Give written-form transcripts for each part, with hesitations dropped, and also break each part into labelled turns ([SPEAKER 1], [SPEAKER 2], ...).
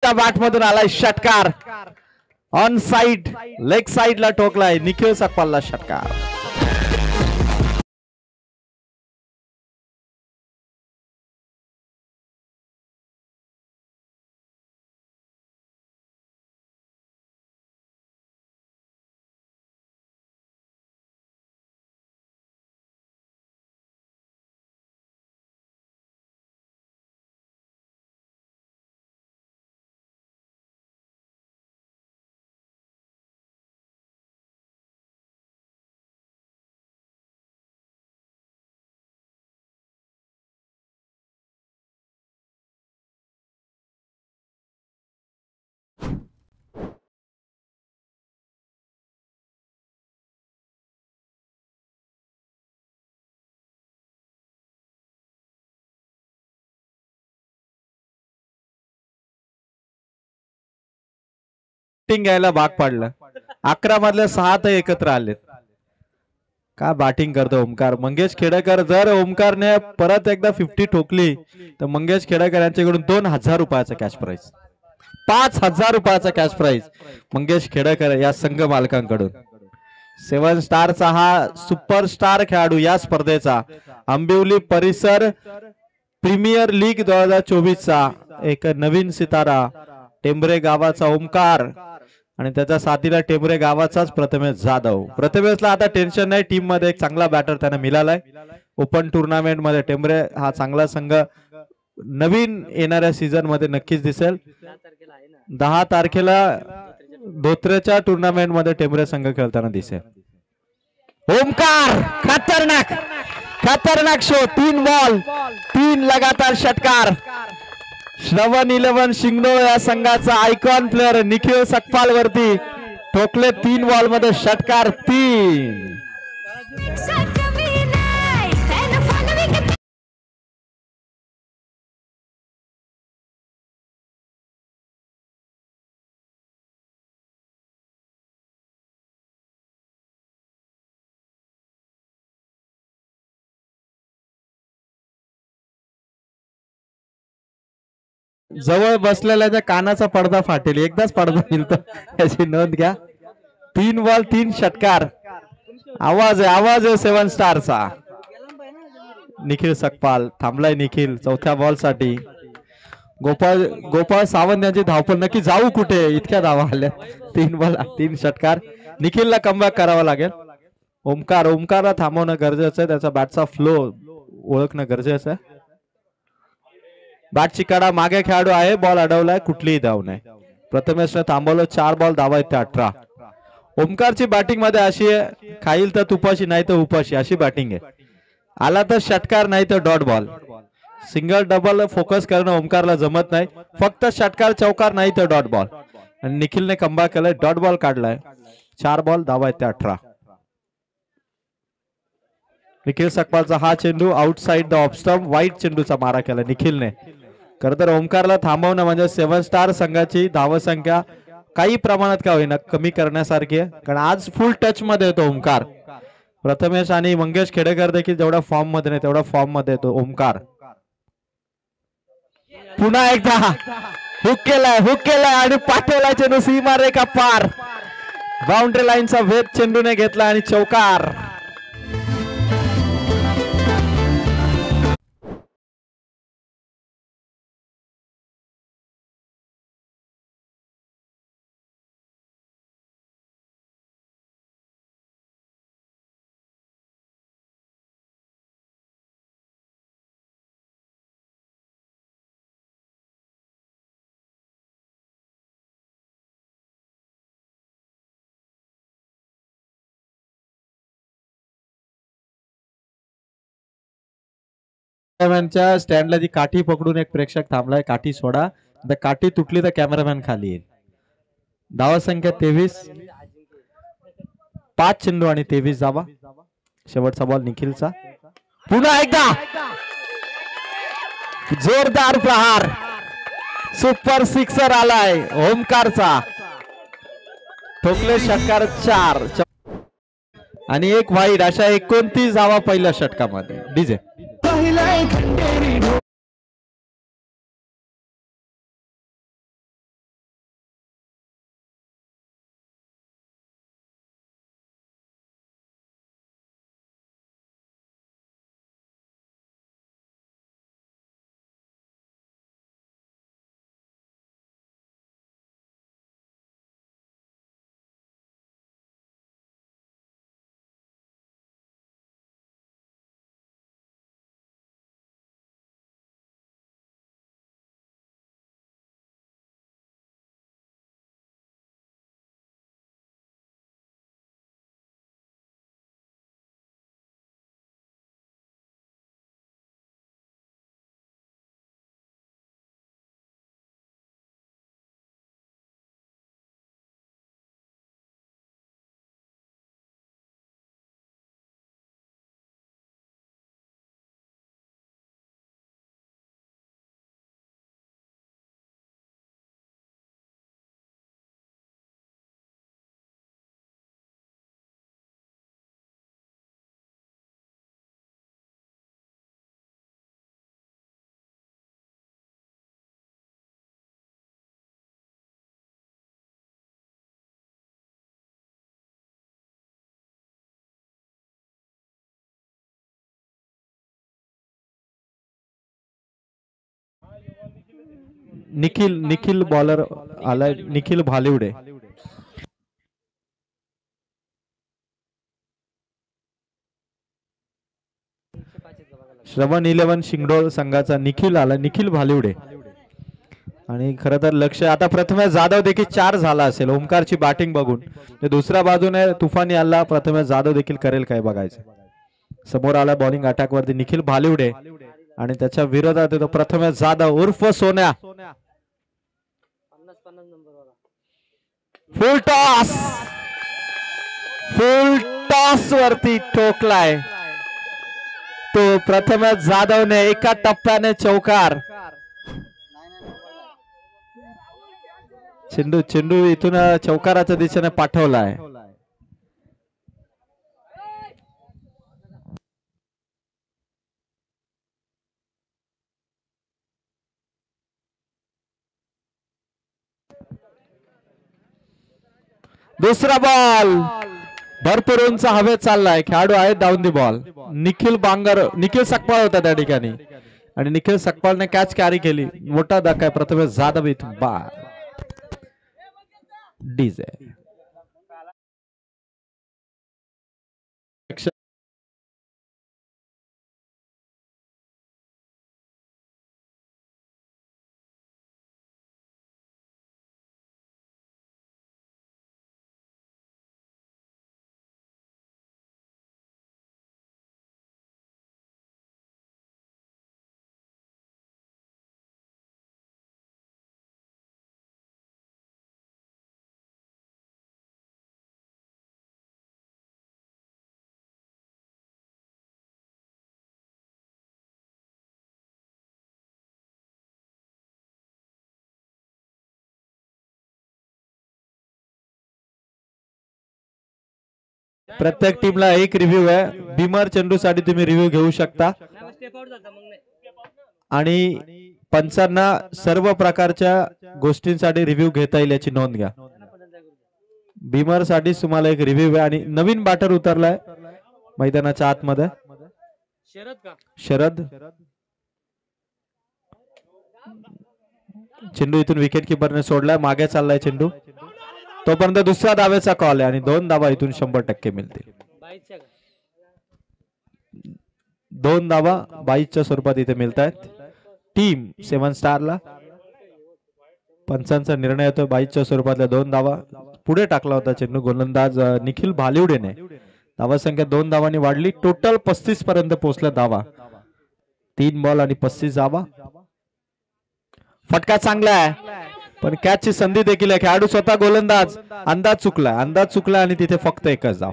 [SPEAKER 1] त्या बॅट मधून आलाय षटकार ऑन साइड लेग साइडला ठोकलाय निखिल सकपालला षटकार। घ्यायला भाग पाडलं 11 मधले 6 तर एकत्र आले। का बॅटिंग करतो ओमकार मंगेश खेडेकर। जर ओमकारने परत एकदा 50 ठोकली तर मंगेश खेडेकर यांच्याकडून 2000 रुपयाचा कॅश प्राइज 5000 रुपयाचा कॅश प्राइज मंगेश खेडेकर या संघ मालकांकडून। 7 स्टारचा हा सुपरस्टार खेळाडू या स्पर्धेचा आंबिवली परिसर प्रीमियर लीग 2024 चा एक नवीन सितारा टेंभरे गावाचा ओमकार आणि त्याच्या साथीला टेंभरे गावाचाच प्रथमेश जाधव। प्रथमेशला आता टेन्शन नाही, टीम मध्ये एक चांगला बॅटर त्यांना मिळालाय। ओपन टुर्नामेंट मध्ये टेंभरे हा चांगला संघ नवीन येणाऱ्या सीझन मध्ये नक्कीच दिसेल। 10 तारखेला धोत्रेच्या टुर्नामेंट मध्ये टेंभरे संघ खेळताना दिसेल। ओमकार खतरनाक खतरनाक शो 3 बॉल 3 लगातार षटकार। श्रवण 11 शिंगणोळ या संघाचा आयकॉन प्लेअर निखिल सकपाल वरती ठोकले 3 बॉल मध्ये षटकार 3। जवळ बसलेल्या कानाचा पडदा फाटेल, एकदाच पडदा हिलतो याची नोंद घ्या। 3 बॉल 3 षटकार। आवाज आहे 7 स्टारचा। निखिल सकपाल थांबलाय निखिल चौथ्या बॉल साठी। गोपाळ सावंत यांची धावपळ नक्की जाऊ कुठे, इतक्या धावा आल्या। 3 बॉल 3 षटकार। निखिलला कमबॅक करावा लागेल। ओमकारला थांबवणं गरजेचं आहे, त्याचा बॅटचा फ्लो ओळखणं गरजेचं आहे। बॅटची कडा मागे खेळाडू आहे, बॉल अडवलाय, कुठलीही धाव नाही। प्रथमेशने थांबवलं 4 बॉल धावा आहेत 18। ओमकारची बॅटिंग मध्ये अशी आहे, खाईल तर तुपाशी नाही तर उपाशी अशी बॅटिंग आहे। आला तर षटकार नाही तर dot ball. Single double focus करणं ओमकारला जमत नाही, फक्त षटकार चौकार नाही तर डॉट बॉल। आणि निखिलने कमबॅक केलाय, डॉट बॉल काढलाय। 4 बॉल धावा आहेत 18। निखिल सकपालचा हा चेंडू आउटसाइड द ऑफ स्टंप वाईट चेंडूचा मारा केला निखिलने। खरं तर ओमकारला थांबवणं म्हणजे 7 स्टार संघाची धावसंख्या काही प्रमाणात का होईना कमी करण्यासारखी आहे, कारण आज फुल टच मध्ये येतो ओमकार। प्रथमेश आणि मंगेश खेडेकर देखील जेवढा फॉर्म मध्ये नाही तेवढा फॉर्म मध्ये येतो ओमकार। पुन्हा एकदा हुक केलाय आणि पाठवला चेंडू सीमारेखा पार। बाउंड्री लाईनचा वेध चेंडूने घेतला आणि चौकार। कॅमेरामॅनच्या स्टँडला जी काठी पकडून एक प्रेक्षक थांबलाय, काठी सोडा, तर काठी तुटली तर कॅमेरामॅन खाली येईल। धावा संख्या 23, 5 चेंडू आणि 23 धावा। शेवटचा बॉल निखिलचा। पुन्हा एकदा जोरदार प्रहार, सुपर सिक्सर आलाय ओमकारचा। ठोकले षटकार 4 आणि 1 वाईड, अशा 29 धावा पहिल्या षटकामध्ये। डीजे निखिल निखिल बॉलर आलाय, निखिल भालिवडे. श्रवण 11 शिंगडोळ संघाचा निखिल आला, निखिल भालिवडे. आणि खर तर लक्ष आता प्रथमेश जाधव देखील 4 झाला असेल ओमकारची बॅटिंग बघून. दुसऱ्या बाजूने तुफानी आला, प्रथमेश जाधव देखील करेल काय बघायचं. समोर आला बॉलिंग अटॅक वरती निखिल भालिवडे आणि त्याच्या विरोधात येतो प्रथमेश जाधव उर्फ सोन्या. फुल टॉस, फुल टॉस वरती ठोकलाय तो प्रथमेश जाधवने एका टप्प्याने चौकार. चेंडू चेंडू इथून चौकाराच्या दिशेने पाठवलाय. दुसरा बॉल भरपूर उंच हवेत चाललाय, खेळाडू आहे down the ball. Nikhil Bangar, Nikhil Sakpal होता त्या ठिकाणी आणि निखिल सकपाळने कॅच कॅरी केली. मोठा धक्का आहे प्रथमेश जाधव इथून बा डीजे. प्रत्येक टीमला एक रिव्ह्यू आहे. बिमर चेंडू साठी तुम्ही रिव्ह्यू घेऊ शकता आणि पंचांना सर्व प्रकारच्या गोष्टींसाठी रिव्ह्यू घेता येईल याची नोंद घ्या. बिमर साठी तुम्हाला एक रिव्ह्यू आहे आणि नवीन बॅटर उतरलाय मैदानाच्या आतमध्ये शरद. चेंडू इथून विकेट किपरने सोडलाय, मागे चाललाय चेंडू. तोपर्यंत दुसऱ्या धावेचा कॉल आहे आणि 2 धावा इथून 100% मिळतील. 2 धावा 22च्या स्वरूपात इथे मिळत आहेत टीम 7 स्टारला. पंचांचा निर्णय येतो 22च्या स्वरूपातल्या 2 धावा. पुढे टाकला होता चेंडू गोलंदाज निखिल भालिवडेने. धावा संख्या 2 धावांनी वाढली, टोटल 35 पर्यंत पोहोचला धावा. 3 बॉल आणि 35 धावा. फटका चांगला आहे पण कॅचची संधी देखील आहे. खेळाडू स्वतः गोलंदाज अंदाज चुकला आणि तिथे फक्त एकच धाव.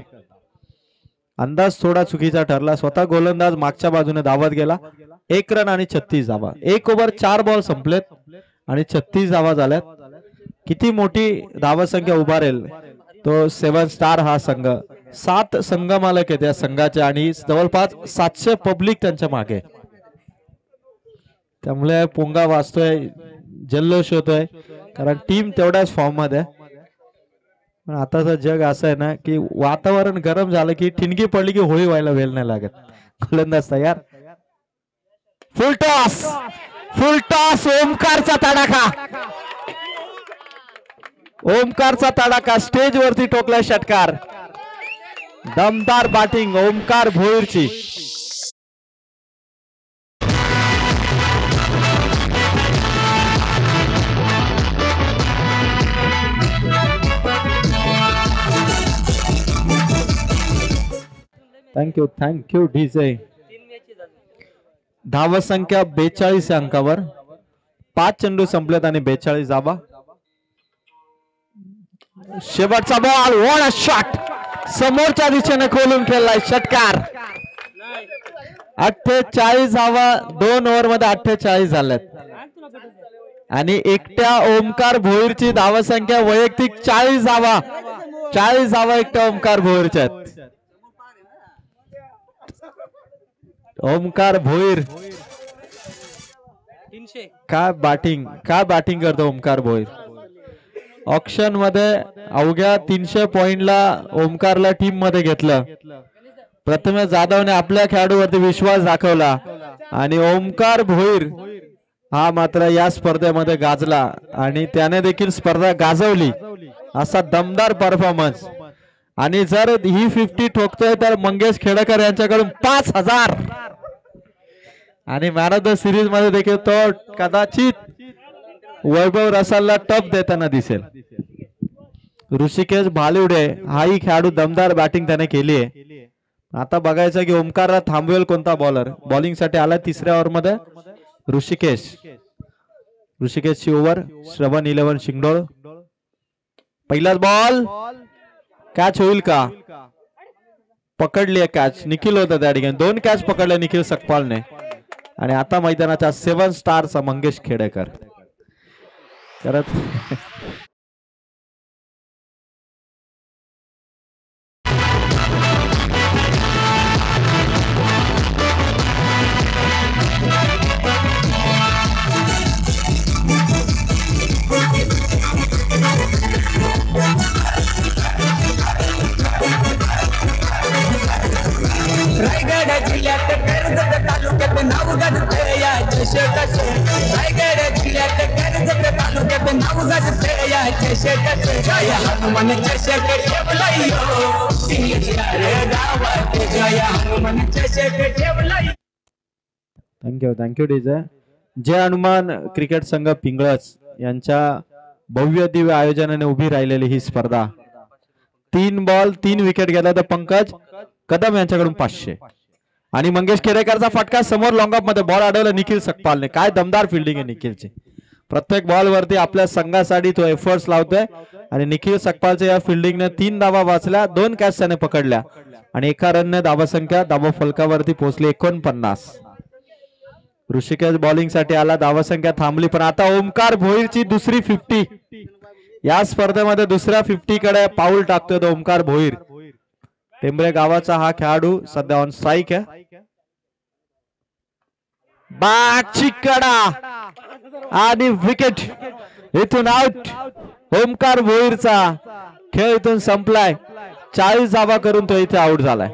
[SPEAKER 1] अंदाज थोडा चुकीचा ठरला. स्वतः गोलंदाज मागच्या बाजूने धावत गेला. 1 रन आणि 36 धावा. 1 ओव्हर 4 बॉल संपलेत आणि 36 धावा झाल्यात. किती मोठी धावा संख्या उभारेल तो 7 स्टार हा संघ. 7 संघ मालक आहेत या संघाचे आणि जवळपास 700 पब्लिक त्यांच्या मागे. त्यामुळे पोंगा वाजतोय, जल्लोष होतोय कारण टीम तेवढ्याच फॉर्म मध्ये. पण आताचं जग असं आहे ना की वातावरण गरम झालं की ठिणगी पडली की होळी व्हायला वेळ नाही लागत. गोलंदाज तयार. फुल टॉस, फुल टॉस. ओमकारचा तडाखा, ओमकारचा तडाखा स्टेज वरती ठोकलाय षटकार. दमदार बॅटिंग ओमकार भोईरची. Thank you DJ. धावा संख्या 42 अंकावर. 5 चेंडू संपलेत आणि 42 धावा. शेवटचा बॉल, व्हाट अ शॉट. समोरच्या दिशेने खोलून खेळलाय षटकार. 48 धावा 2 ओव्हर मध्ये 48 झाल्यात आणि एकट्या ओमकार भोईरची धावा संख्या वैयक्तिक 40 धावा. 40 धावा एकट्या ओमकार भोईरच्या आहेत. ओमकार भोईर काय बॅटिंग करतो ओमकार भोईर. ऑक्शन मध्ये अवघ्या 300 पॉइंटला ओमकारला टीम मध्ये घेतलं. प्रथमेश जाधवने आपल्या खेळाडूवरती विश्वास दाखवला आणि ओमकार भोईर हा मात्र या स्पर्धेमध्ये गाजला आणि त्याने देखील स्पर्धा गाजवली असा दमदार परफॉर्मन्स। आणि जर ही 50 ठोकतोय तर मंगेश खेडकर यांच्याकडून 5000 आणि मॅन ऑफ द सिरीज मध्ये देखील तो कदाचित वैभव रसालला टप देताना दिसेल। ऋषिकेश भालिवडे हाही खेळाडू दमदार बॅटिंग त्याने केली आहे। आता बघायचं की ओमकारला थांबवेल कोणता बॉलर। बॉलिंग साठी आला तिसऱ्या ओव्हर मध्ये ऋषिकेशची ओव्हर। श्रवण 11 शिंगडोळ पहिलाच बॉल कॅच होईल का? पकडली आहे कॅच। निखिल होता त्या ठिकाणी 2 कॅच पकडले निखिल सकपालने। आणि आता मैदानाचा 7 स्टारचा मंगेश खेडेकर करत
[SPEAKER 2] रायगड जिल्ह्यात कर्जत तालुक्यात नाव गाजते या चषकाचे। रायगड जिल्ह्यात कर्जत तालुक्यात नाव गाजते या चषकाचे। जय हनुमान चषक ठेवलाय गावात जय हनुमान चषक ठेवलाय।
[SPEAKER 1] Thank you DJ. Jai Hanuman cricket संघ पिंगळस यांच्या भव्य दिव्य आयोजनाने उभी राहिलेली ही स्पर्धा। 3 बॉल 3 विकेट गेला तर पंकज कदम यांच्याकडून 500 आणि मंगेश खेडेकरचा फटका समोर लॉंग ऑफ मध्ये बॉल अडवला निखिल सकपालने। काय दमदार फिल्डिंग आहे निखिलची। प्रत्येक बॉल वरती आपल्या संघासाठी तो एफर्ट्स लावतोय आणि निखिल सकपालच्या या फिल्डिंगने 3 धावा वाचल्या 2 कॅच त्याने पकडल्या आणि एका रनने धावसंख्या धावा फलकावरती पोहोचली 49। ऋषिकेश बॉलिंग साठी आला धावसंख्या थांबली पण आता ओमकार भोईरची दुसरी 50 या स्पर्धेमध्ये दुसऱ्या 50 कडे पाऊल टाकतोय तो ओमकार भोईर। टेंबरे गावाचा हा खेळाडू सध्या ऑन स्ट्राईक आहे। बॅटची कडा आणि विकेट इथून आउट। ओमकार भोईरचा खेळ इथून संपलाय। 40 धावा करून तो इथे आउट झालाय।